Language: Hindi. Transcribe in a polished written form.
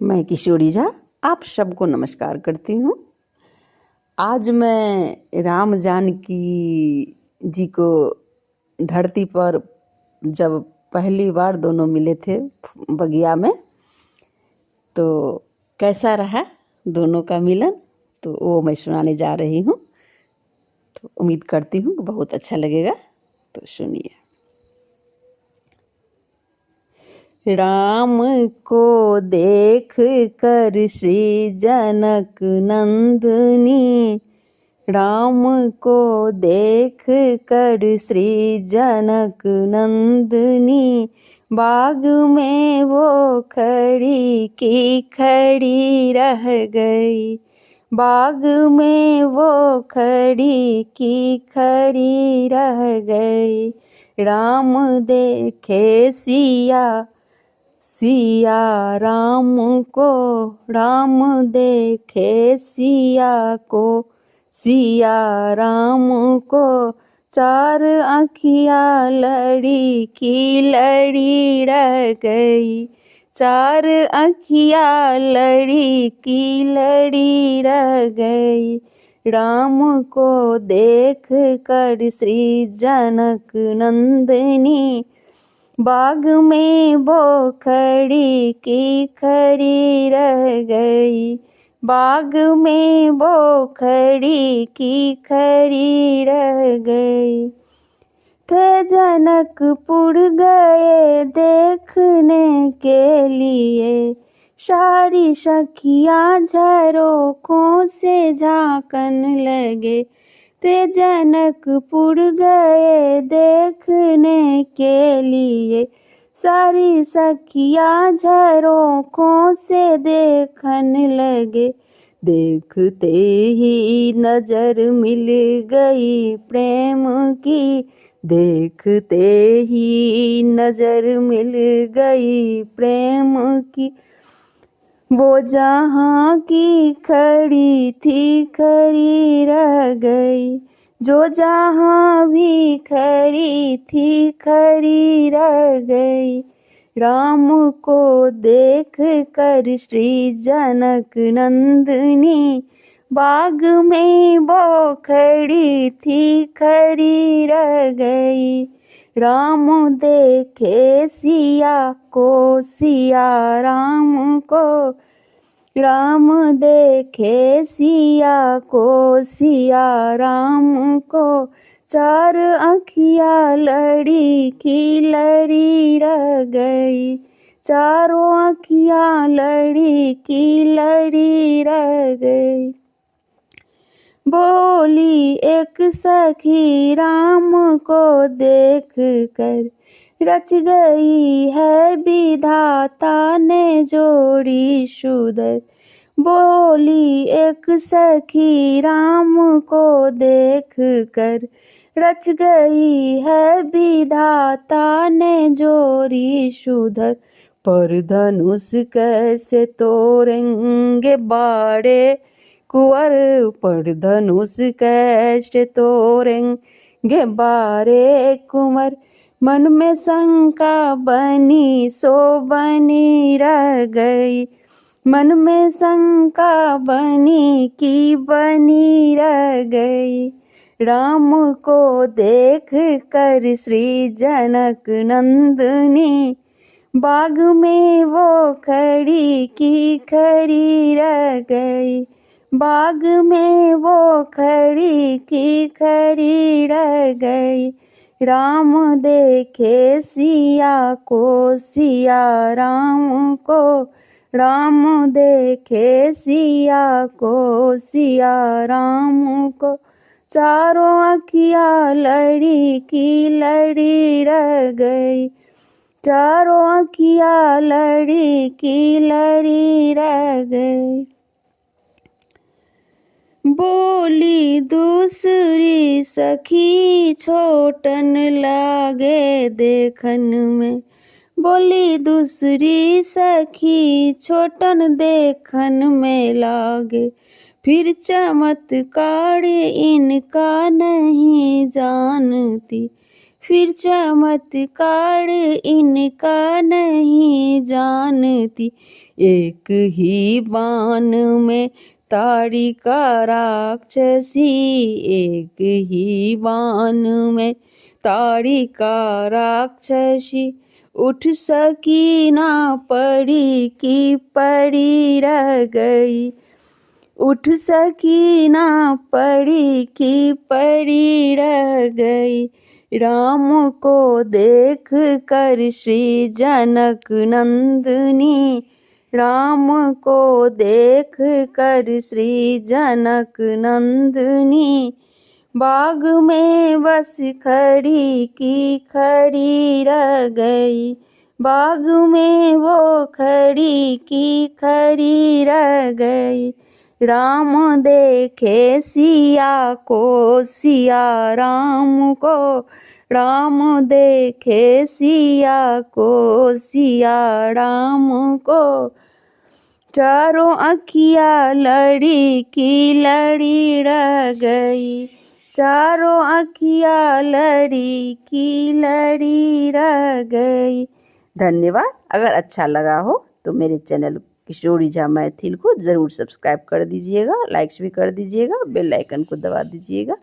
मैं किशोरी झा आप सबको नमस्कार करती हूँ। आज मैं राम जानकी जी को धरती पर जब पहली बार दोनों मिले थे बगिया में, तो कैसा रहा दोनों का मिलन, तो वो मैं सुनाने जा रही हूँ। तो उम्मीद करती हूँ कि बहुत अच्छा लगेगा, तो सुनिए। राम को देख कर श्री जनक नंदनी, राम को देख कर श्री जनक नंदनी, बाग में वो खड़ी की खड़ी रह गई, बाग में वो खड़ी की खड़ी रह गई। राम देखे सिया सिया राम को, राम देखे सिया को, सिया राम को, चार आँखियाँ लड़ी की लड़ी रह गई, चार आँखियाँ लड़ी की लड़ी रह गई। राम को देख कर श्री जनक नंदिनी, बाग में वो खड़ी की खड़ी रह गई, बाग में वो खड़ी की खड़ी रह गई। थे जनकपुर गए देखने के लिए, सारी सखियाँ झरोखों से झांकन लगे, ते जनकपुर गए देखने के लिए, सारी सखियाँ झरोखों से देखन लगे। देखते ही नजर मिल गई प्रेम की, देखते ही नजर मिल गई प्रेम की, वो जहाँ की खड़ी थी खड़ी रह गई, जो जहाँ भी खड़ी थी खड़ी रह गई। राम को देख कर श्री जनक नंदिनी, बाग में वो खड़ी थी खड़ी रह गई। राम देखे सिया को, सिया राम को, राम देखे सिया को, सिया राम को, चार आँखियाँ लड़ी की लड़ी रह गई, चारों आँखियाँ लड़ी की लड़ी रह गई। बोली एक सखी राम को देख कर, रच गई है विधाता ने जोड़ी सुंदर। बोली एक सखी राम को देख कर, रच गई है विधाता ने जोड़ी सुंदर। पर धनुष कैसे तोड़ेंगे बाड़े कुंवर, पर धनुष कैसे तोड़ेंगे बारे कुंवर। मन में शंका बनी सो बनी रह गई, मन में शंका बनी की बनी रह गई। राम को देख कर श्री जनक नंदिनी, बाग में वो खड़ी की खड़ी रह गई, बाग में वो खड़ी की खड़ी रह गई। राम देखे सिया को, सिया राम को, राम देखे सिया को, सिया राम को, चारों आँखियाँ लड़ी की लड़ी रह गई, चारों आँखियाँ लड़ी की लड़ी रह गई। बोली दूसरी सखी छोटन लागे देखन में, बोली दूसरी सखी छोटन देखन में लागे, फिर चमत्कार इनका नहीं जानती, फिर चमत्कार इनका नहीं जानती। एक ही बाण में ताड़िका राक्षसी, एक ही बाण में ताड़िका राक्षसी। उठ सकी ना पड़ी की पड़ी रह गई, उठ सकी ना पड़ी की पड़ी रह गई। राम को देख कर श्री जनक नंदिनी, राम को देख कर श्री जनक नंदिनी। बाग में बस खड़ी की खड़ी रह गई, बाग में वो खड़ी की खड़ी रह गई। राम देखे सिया को, सिया राम को, राम देखे सिया को, सिया राम को। चारों अखियाँ लड़ी की लड़ी रह गई, चारों अखियाँ लड़ी की लड़ी रह गई। धन्यवाद। अगर अच्छा लगा हो तो मेरे चैनल किशोरी झा मैथिल को ज़रूर सब्सक्राइब कर दीजिएगा, लाइक्स भी कर दीजिएगा, बेल आइकन को दबा दीजिएगा।